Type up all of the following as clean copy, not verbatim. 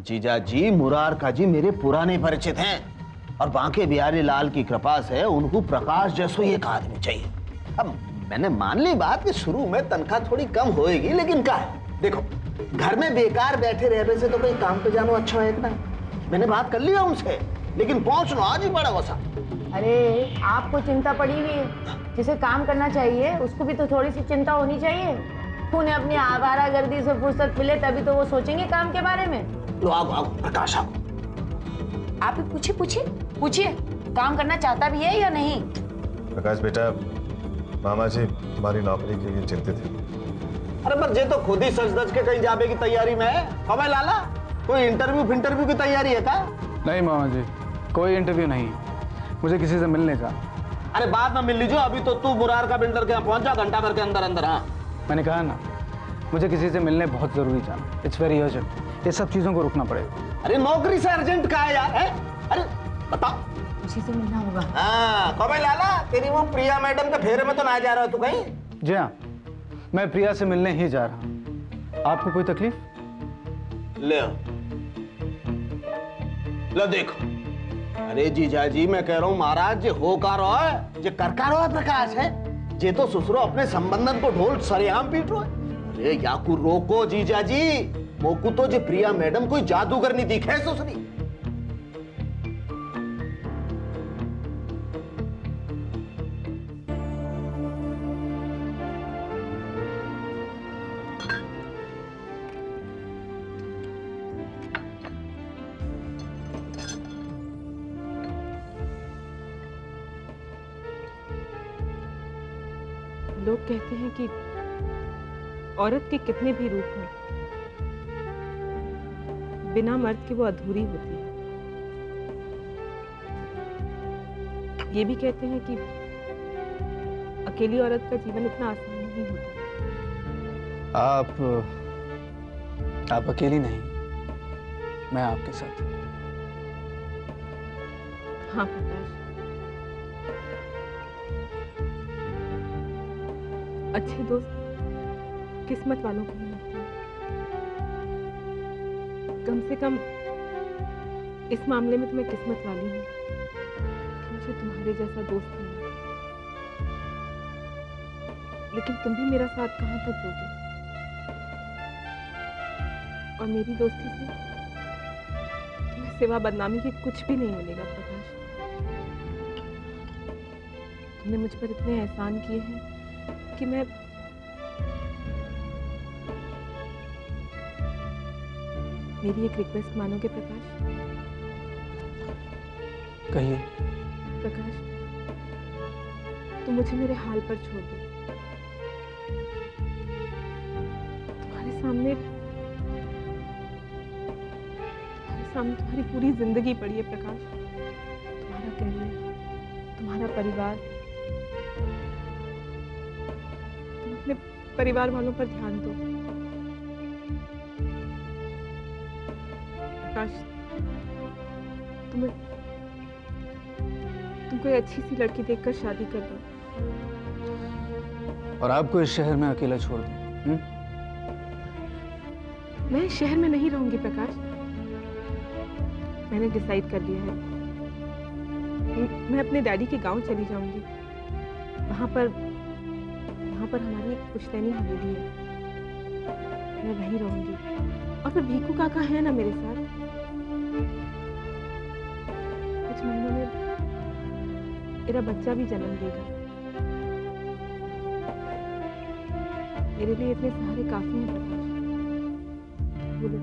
जीजा जी, मुरार का जी मेरे पुराने परिचित हैं और बांके बिहारी लाल की कृपा से उनको प्रकाश जैसो एक आदमी चाहिए। अब मैंने मान ली बात कि शुरू में तनख्वाह थोड़ी कम होएगी, लेकिन क्या है, देखो घर में बेकार बैठे रहने से तो कोई काम पे जानो अच्छा है ना। मैंने बात कर लिया उनसे, लेकिन पहुंचना आज ही पड़ा वसा। अरे आपको चिंता पड़ी हुई है, जिसे काम करना चाहिए उसको भी तो थोड़ी सी चिंता होनी चाहिए। उन्हें अपनी आवारागर्दी से फुर्सत मिले तभी तो वो सोचेंगे काम के बारे में। लो आओ प्रकाश आओ। आप ही पूछिए काम करना चाहता भी है या नहीं। प्रकाश बेटा, मामा जी तुम्हारी नौकरी के लिए चिंतित है। अरे पर जे तो खुद ही सच धज के कहीं जाने की तैयारी में है। कब लाला कोई इंटरव्यू की तैयारी है क्या? नहीं मामा जी, कोई इंटरव्यू नहीं, मुझे किसी से मिलने का। अरे बाद में मिल लीजिए, अभी तो तू मुरार का बिल्डर के यहाँ पहुंच जा, घंटा भर के अंदर अंदर। हाँ मैंने कहा ना, मुझे किसी से मिलने बहुत जरूरी जाना, इट्स वेरी अर्जेंट। ये सब चीजों को रुकना पड़ेगा। अरे नौकरी से अर्जेंट क्या है यार? अरे बताओ। उसी से मिलना होगा। हाँ कब लाला, तेरी वो प्रिया मैडम के फेरे में तो ना जा रहा हो तू कहीं? जी हाँ, मैं प्रिया से मिलने ही जा रहा हूँ। आपको कोई तकलीफ? ले देखो। अरे जीजा जी, मैं कह रहा हूँ महाराज जे हो का रहा है, जे कर का रहा है प्रकाश है, जे तो ससुरो अपने संबंधन को ढोल सरेआम पीट रहा है। अरे याकू रोको जीजा जी, मोकू तो जे प्रिया मैडम कोई जादूगर नहीं दिखे ससुरी। लोग कहते हैं कि औरत के कितने भी रूप हों, बिना मर्द के वो अधूरी होती है। ये भी कहते हैं कि अकेली औरत का जीवन इतना आसान नहीं होता। आप अकेली नहीं, मैं आपके साथ। हाँ प्रकाश, अच्छे दोस्त किस्मत वालों को मिलते हैं। कम से कम इस मामले में तो मैं किस्मत वाली हूँ कि मुझे तुम्हारे जैसा दोस्त मिला। लेकिन तुम भी मेरा साथ कहाँ तक दोगे? और मेरी दोस्ती से तुम्हें सिवा बदनामी के कुछ भी नहीं मिलेगा प्रकाश। तुमने मुझ पर इतने एहसान किए हैं कि मैं मेरी एक रिक्वेस्ट मानोगे प्रकाश? कहिए। प्रकाश, तुम मुझे मेरे हाल पर छोड़ दो। तुम्हारे सामने तुम्हारी पूरी जिंदगी पड़ी है प्रकाश। तुम्हारा करियर, तुम्हारा परिवार, तुम अपने परिवार वालों पर ध्यान दो प्रकाश। तुम कोई अच्छी सी लड़की देखकर शादी कर दो। और आपको इस शहर में अकेला छोड़ दूं? मैं इस शहर में नहीं रहूंगी प्रकाश। मैंने डिसाइड कर लिया है। मैं अपने डैडी के गांव चली जाऊंगी। वहां पर हमारी एक पुश्तैनी हवेली है। मैं वहीं रहूंगी। और फिर भीखू काका है ना मेरे साथ। कुछ महीनों में मेरा बच्चा भी जन्म देगा। मेरे लिए इतने सहारे काफी हैं प्रकाश। बोलो,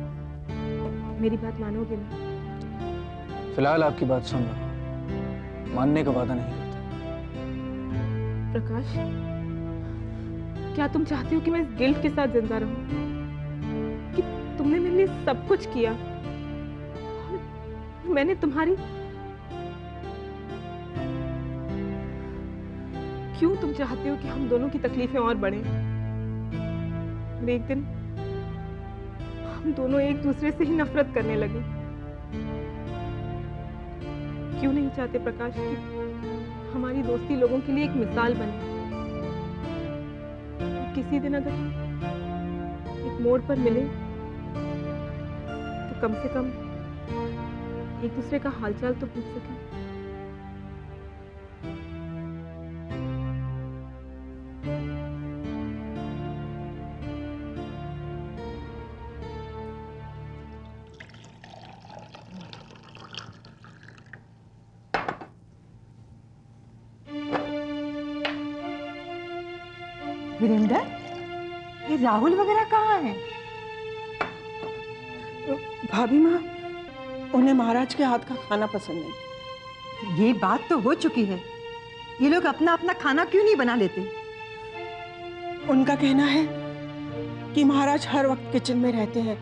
मेरी बात मानोगे ना? फिलहाल आपकी बात सुन रहा हूं, मानने का वादा नहीं करता। प्रकाश, क्या तुम चाहते हो कि मैं इस गिल्ट के साथ जिंदा रहूं कि तुमने मेरे लिए सब कुछ किया? मैंने तुम्हारी क्यों तुम चाहते हो कि हम दोनों की तकलीफें और बढ़ें? और एक दिन हम दोनों एक दूसरे से ही नफरत करने लगे। क्यों नहीं चाहते प्रकाश कि हमारी दोस्ती लोगों के लिए एक मिसाल बने? किसी दिन अगर एक मोड़ पर मिले तो तो कम से कम एक दूसरे का हालचाल तो पूछ सकें। वीरेंद्र, ये राहुल वगैरह कहाँ हैं? भाभी माँ, उन्हें महाराज के हाथ का खाना पसंद नहीं। ये बात तो हो चुकी है। ये लोग अपना अपना खाना क्यों नहीं बना लेते? उनका कहना है कि महाराज हर वक्त किचन में रहते हैं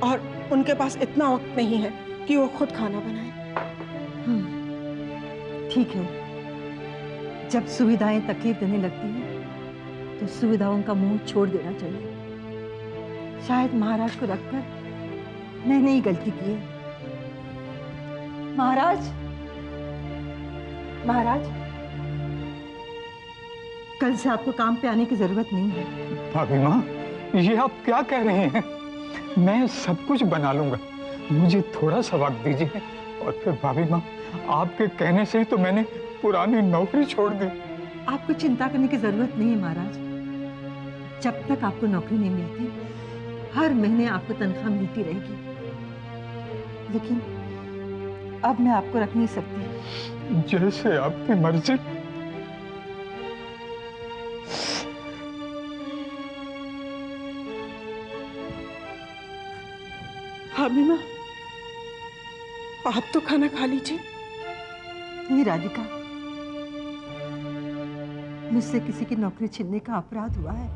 और उनके पास इतना वक्त नहीं है कि वो खुद खाना बनाए। ठीक है, जब सुविधाएं तकलीफ देने लगती हैं तो सुविधाओं का मुंह छोड़ देना चाहिए। शायद महाराज को रखकर मैंने ही गलती की है। महाराज, महाराज, कल से आपको काम पे आने की जरूरत नहीं है। भाभी माँ, ये आप क्या कह रहे हैं? मैं सब कुछ बना लूंगा, मुझे थोड़ा सा वक्त दीजिए। और फिर भाभी माँ, आपके कहने से ही तो मैंने पुरानी नौकरी छोड़ दी। आपको चिंता करने की जरूरत नहीं है महाराज। जब तक आपको नौकरी नहीं मिलती, हर महीने आपको तनख्वाह मिलती रहेगी। लेकिन अब मैं आपको रख नहीं सकती। जैसे आपकी मर्जी। भाभी माँ, आप तो खाना खा लीजिए। नहीं राधिका, मुझसे किसी की नौकरी छीनने का अपराध हुआ है।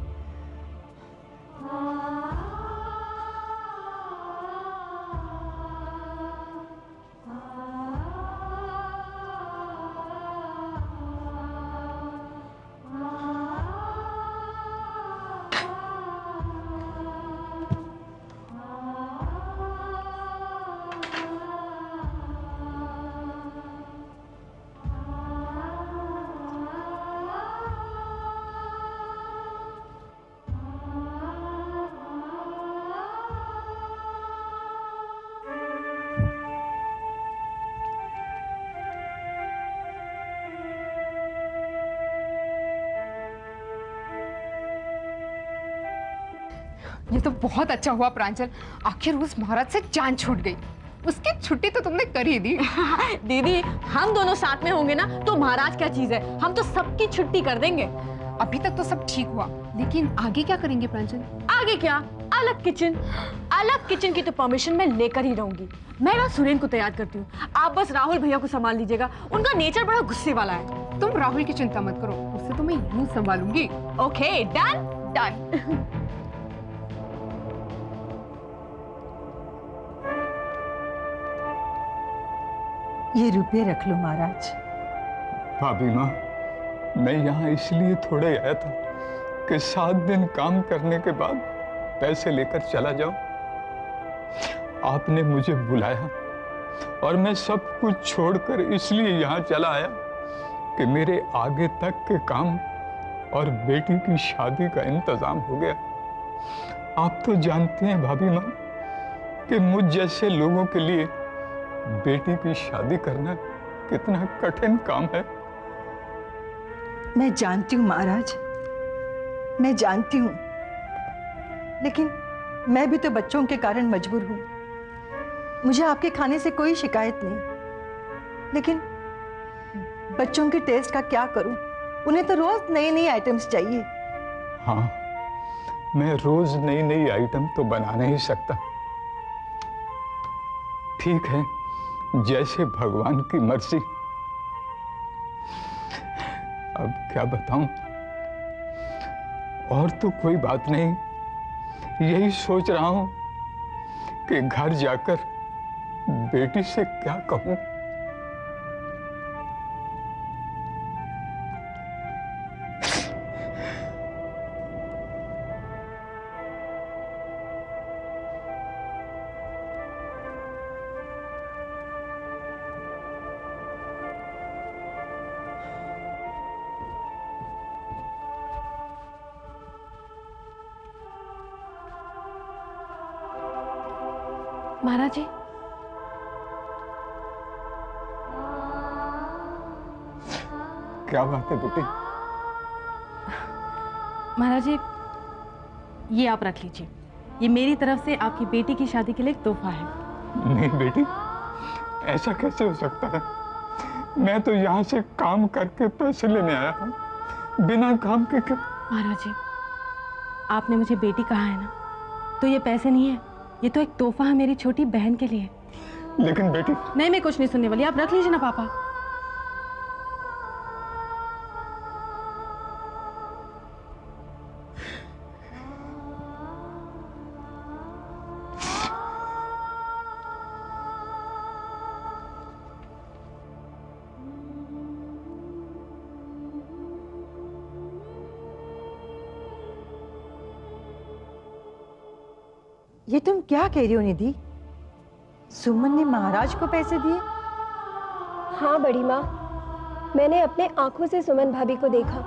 ये तो बहुत अच्छा हुआ प्रांजल, आखिर उस महाराज से जान छूट गई। उसकी छुट्टी तो तुमने कर ही दी। दीदी, हम दोनों साथ में होंगे ना तो महाराज क्या चीज है, हम तो सबकी छुट्टी कर देंगे। अभी तक तो सब ठीक हुआ, लेकिन आगे क्या करेंगे प्रांजल? आगे क्या, अलग किचन। अलग किचन की तो परमिशन मैं लेकर ही रहूंगी। मैं ना सुरेन को तैयार करती हूँ, आप बस राहुल भैया को संभाल लीजिएगा। उनका नेचर बड़ा गुस्से वाला है। तुम राहुल की चिंता मत करो, उससे तो मैं यूं संभालूंगी। Okay, done done. ये रुपए रख लो महाराज। भाभी माँ, मैं यहाँ इसलिए थोड़े आया था कि 7 दिन काम करने के बाद पैसे लेकर चला जाऊं। आपने मुझे बुलाया और मैं सब कुछ छोड़कर इसलिए यहाँ चला आया कि मेरे आगे तक के काम और बेटी की शादी का इंतजाम हो गया। आप तो जानती हैं भाभी माँ कि मुझ जैसे लोगों के लिए बेटी की शादी करना कितना कठिन काम है। मैं जानती हूँ महाराज, मैं जानती हूँ, लेकिन मैं भी तो बच्चों के कारण मजबूर हूँ। मुझे आपके खाने से कोई शिकायत नहीं, लेकिन बच्चों के टेस्ट का क्या करूँ? उन्हें तो रोज नई नई आइटम्स चाहिए। हाँ, मैं रोज नई नई आइटम तो बना नहीं सकता। ठीक है, जैसे भगवान की मर्जी। अब क्या बताऊं? और तो कोई बात नहीं, यही सोच रहा हूं कि घर जाकर बेटी से क्या कहूं। महाराज जी, क्या बात है बेटी? महाराज जी, ये आप रख लीजिए। ये मेरी तरफ से आपकी बेटी की शादी के लिए एक तोहफा है। नहीं बेटी, ऐसा कैसे हो सकता है? मैं तो यहाँ से काम करके पैसे लेने आया हूँ, बिना काम के क्यों? महाराज जी, आपने मुझे बेटी कहा है ना, तो ये पैसे नहीं है, ये तो एक तोहफा है मेरी छोटी बहन के लिए। लेकिन बेटी, नहीं, मैं कुछ नहीं सुनने वाली, आप रख लीजिए ना पापा। ये तुम क्या कह रही हो निधि? सुमन ने महाराज को पैसे दिए? हाँ बड़ी माँ, मैंने अपने आंखों से सुमन भाभी को देखा,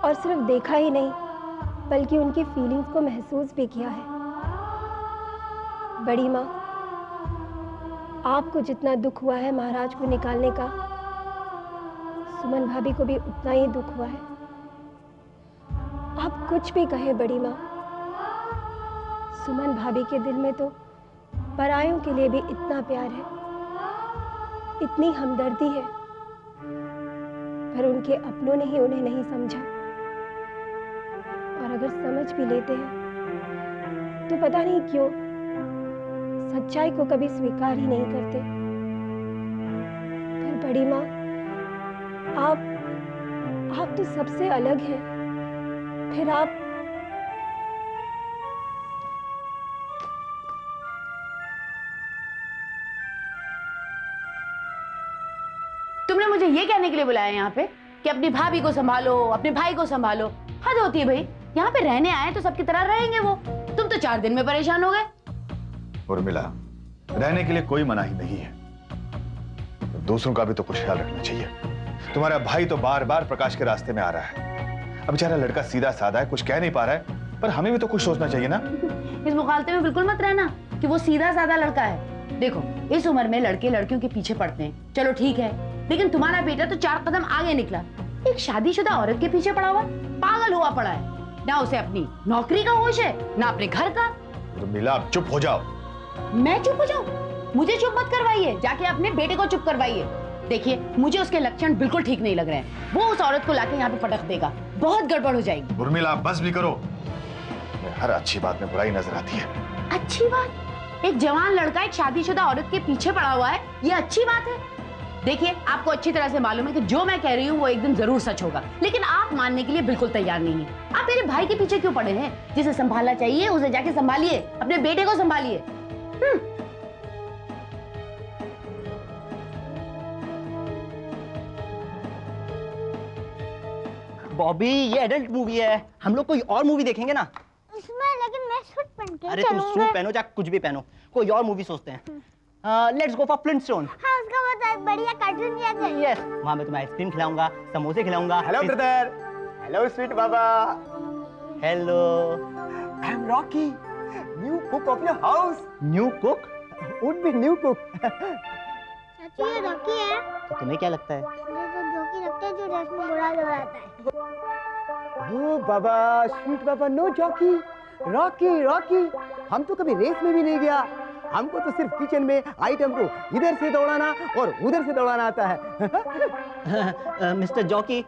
और सिर्फ देखा ही नहीं बल्कि उनकी फीलिंग्स को महसूस भी किया है। बड़ी माँ, आपको जितना दुख हुआ है महाराज को निकालने का, सुमन भाभी को भी उतना ही दुख हुआ है। आप कुछ भी कहें बड़ी माँ, सुमन भाभी के दिल में तो परायों के लिए भी इतना प्यार है, इतनी हमदर्दी है, पर उनके अपनों ने ही उन्हें नहीं समझा। और अगर समझ भी लेते हैं तो पता नहीं क्यों सच्चाई को कभी स्वीकार ही नहीं करते। पर बड़ी माँ, आप तो सबसे अलग हैं। फिर आप तुमने मुझे ये कहने के लिए बुलाया यहाँ पे कि अपनी भाभी को संभालो, अपने भाई को संभालो? हद होती है भाई, यहाँ पे रहने आए तो सबकी तरह रहेंगे वो। तुम तो 4 दिन में परेशान हो गए। उर्मिला, रहने के लिए कोई मनाही नहीं है, दूसरों का भी तो कुछ ख्याल रखना चाहिए। तुम्हारा भाई तो बार बार प्रकाश के रास्ते में आ रहा है। अब बेचारा लड़का सीधा साधा है, कुछ कह नहीं पा रहा है, पर हमें भी तो कुछ सोचना चाहिए ना। इस मुखालते में बिल्कुल मत रहना कि वो सीधा साधा लड़का है। देखो, इस उम्र में लड़के लड़कियों के पीछे पड़ते हैं, चलो ठीक है, लेकिन तुम्हारा बेटा तो 4 कदम आगे निकला। एक शादीशुदा औरत के पीछे पड़ा हुआ, पागल हुआ पड़ा है। ना उसे अपनी नौकरी का होश है, ना अपने घर का। उर्मिला, चुप हो जाओ। मैं चुप हो जाऊं? मुझे चुप मत करवाइए, जाके अपने बेटे को चुप करवाइए। देखिए, मुझे उसके लक्षण बिल्कुल ठीक नहीं लग रहे हैं। वो उस औरत को लाके यहाँ पे पटक देगा, बहुत गड़बड़ हो जाएगी। उर्मिला, बस भी करो। हर अच्छी बात में बुराई नजर आती है। अच्छी बात? एक जवान लड़का एक शादीशुदा औरत के पीछे पड़ा हुआ है, ये अच्छी बात है? देखिए, आपको अच्छी तरह से मालूम है कि जो मैं कह रही हूँ वो एक दिन जरूर सच होगा, लेकिन आप मानने के लिए बिल्कुल तैयार नहीं है। आप मेरे भाई के पीछे क्यों पड़े हैं? जिसे संभालना चाहिए उसे जाके संभालिए, अपने बेटे को संभालिए। बॉबी, ये एडल्ट मूवी है, हम लोग कोई और मूवी देखेंगे ना। उसमें लेकिन मैं सूट पहन के अरे तुम सूट पहनो चाहे कुछ भी पहनो, कोई और मूवी सोचते हैं। Let's go for Flintstone. हाँ, उसका बहुत बढ़िया कार्टून किया गया है। यस, वहाँ मैं तुम्हें आइसक्रीम खिलाऊंगा, समोसे खिलाऊंगा। Hello brother. Hello sweet Baba. Hello. I am Rocky, new cook of your house. New cook? Would be new cook. चाचू, ये रॉकी है। तो तुम्हें क्या लगता है? मुझे तो जॉकी लगता है, जो रेस में बुरा दौड़ाता है। ओ बाबा, स्वीट बाबा, नो जॉकी, रॉकी रॉकी। हम तो कभी रेस में भी नहीं गया, हमको तो सिर्फ किचन में आइटम को इधर से दौड़ाना और उधर से दौड़ाना आता है। Mister Jockey,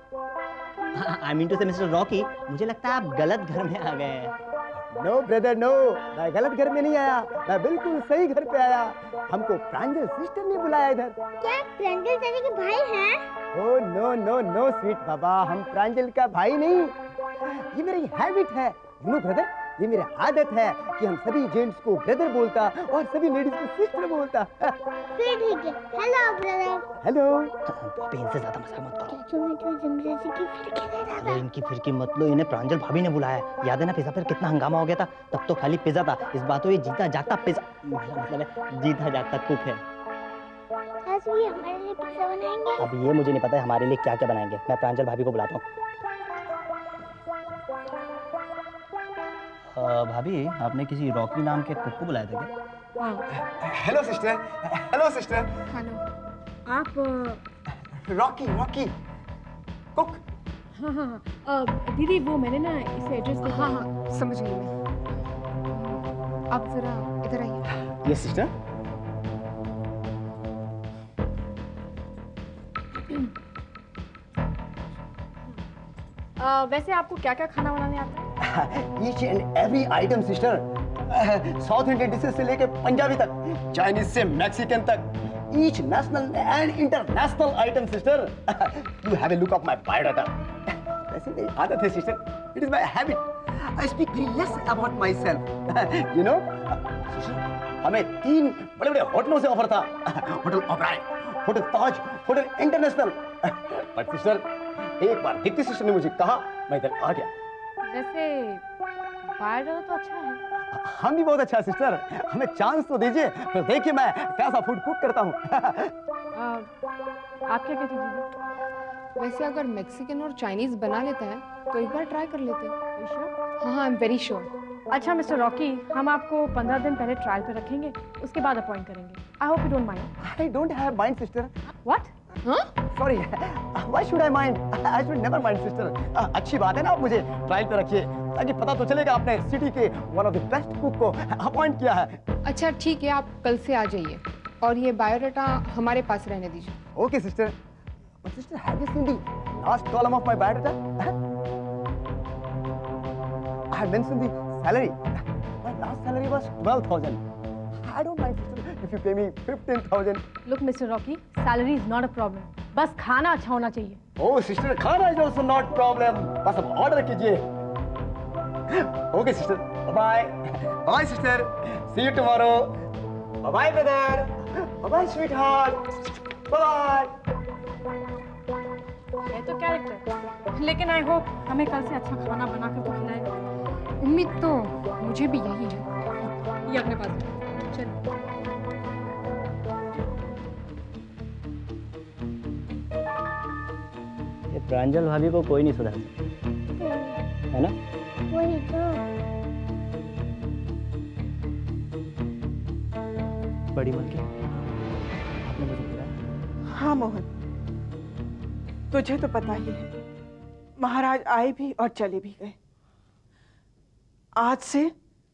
I mean to say mister Rocky, मुझे लगता है आप गलत घर में आ गए हैं। नो ब्रदर नो, मैं गलत घर में नहीं आया, मैं बिल्कुल सही घर पे आया। हमको प्रांजल सिस्टर ने बुलाया इधर। क्या प्रांजल चाचा के भाई हैं? Oh no no no sweet बाबा, हम प्रांजल का भाई नहीं, ये मेरी हैबिट है। यू नो ब्रदर, ये मेरी आदत है कि हम सभी जेंट्स को ब्रदर बोलता और सभी लेडीज को सिस्टर बोलता। फिर ठीक है। Hello brother. हेलो। बॉबी, इनसे ज्यादा मजाक मत करो। चाचू, मैं तो जंगल की फिरकी दे रहा था। अरे इनकी फिरकी मत लो, इन्हें प्रांजल भाभी ने बुलाया है। याद है ना पिज्जा पर कितना हंगामा हो गया था? तब तो खाली पिज्जा था, इस बात तो ये जीता जागता पिज्जा, मतलब है जीता जागता कुक है। चाचू, ये हमारे लिए पिज्जा बनाएंगे? अब ये मुझे नहीं पता है हमारे लिए क्या क्या बनाएंगे, मैं प्रांजल भाभी को बुलाता हूँ। भाभी, आपने किसी रॉकी नाम के कुक को बुलाया था क्या? Hello sister, hello sister. Hello. आप रॉकी, रॉकी कुक। हाँ हाँ हाँ दीदी वो मैंने ना इसे एड्रेस दिया। हाँ हाँ समझ गई मैं। आप जरा इधर आइए। Yes sister. वैसे आपको क्या क्या खाना बनाने आता है? Each and every item sister, south Indian dishes से लेके पंजाबी तक, चाइनीज से मैक्सिकन तक, each national and international item sister. You have a look of my biodata. वैसे मेरी आदत है sister, it is my habit. I speak very less about my self, you know. हमें 3 बड़े बड़े होटलों से ऑफर था, hotel Oberoi, hotel Taj, hotel international. But sister एक बार दीप्ति सिस्टर ने मुझे कहा, मैं इधर आ गया। वैसे बायोडाटा तो अच्छा है। हम भी बहुत अच्छा सिस्टर, हमें चांस तो दीजिए, फिर देखिए मैं कैसा फूड कुक करता हूँ। आप क्या कहती दीदी? वैसे अगर मैक्सिकन और चाइनीज बना लेता है तो एक बार ट्राई कर लेते हैं। हाँ आई एम वेरी श्योर। अच्छा मिस्टर रॉकी, हम आपको 15 दिन पहले ट्रायल पे रखेंगे, उसके बाद अपॉइंट करेंगे। I hope you don't mind. I don't have mind sister. What? Sorry, why should I mind? I should never mind sister. अच्छी बात है ना, आप मुझे ट्रायल पे रखिए ताकि पता तो चलेगा आपने सिटी के one of the best cook को अपॉइंट किया है। अच्छा ठीक है, आप कल से आ जाइए और ये बायोडाटा हमारे पास रहने दीजिए। Okay sister. But sister, have you seen the last column of my biodata? I have mentioned the salary. My last salary was 12,000. I don't mind sister if you pay me 15,000. Look mister Rocky, salary is not a problem, बस खाना अच्छा होना चाहिए। Oh sister, खाना is also not problem. बस अब order कीजिए। Okay sister, bye bye sister, see you tomorrow. Bye brother, bye sweetheart, bye. है तो कैरेक्टर, लेकिन आई होप हमें कल से अच्छा खाना बना कर तो खिलाएगा। उम्मीद तो मुझे भी यही है। ये अपने पास है। चल। ये प्रांजल भाभी को कोई नहीं सुधार सकता, है ना? वही तो। बड़ी मालकिन, आपने मुझे बुलाया? हाँ मोहन, तुझे तो पता ही है, महाराज आए भी और चले भी गए। आज से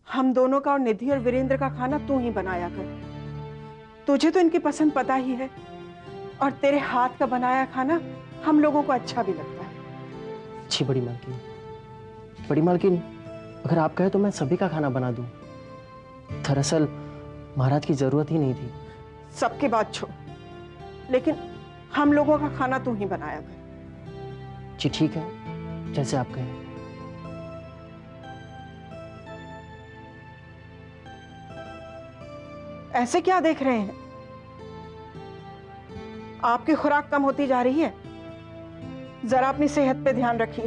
हम दोनों का और निधि और वीरेंद्र का खाना तू ही बनाया कर। तुझे तो इनकी पसंद पता ही है, और तेरे हाथ का बनाया खाना हम लोगों को अच्छा भी लगता है। अच्छी बड़ी मालकिन, बड़ी मालकिन, अगर आप कहे तो मैं सभी का खाना बना दूं। दरअसल महाराज की जरूरत ही नहीं थी। सबकी बात छोड़, लेकिन हम लोगों का खाना तू ही बनाया कर। जी ठीक है, जैसे आप कहें। ऐसे क्या देख रहे हैं? आपकी खुराक कम होती जा रही है, जरा अपनी सेहत पे ध्यान रखिए।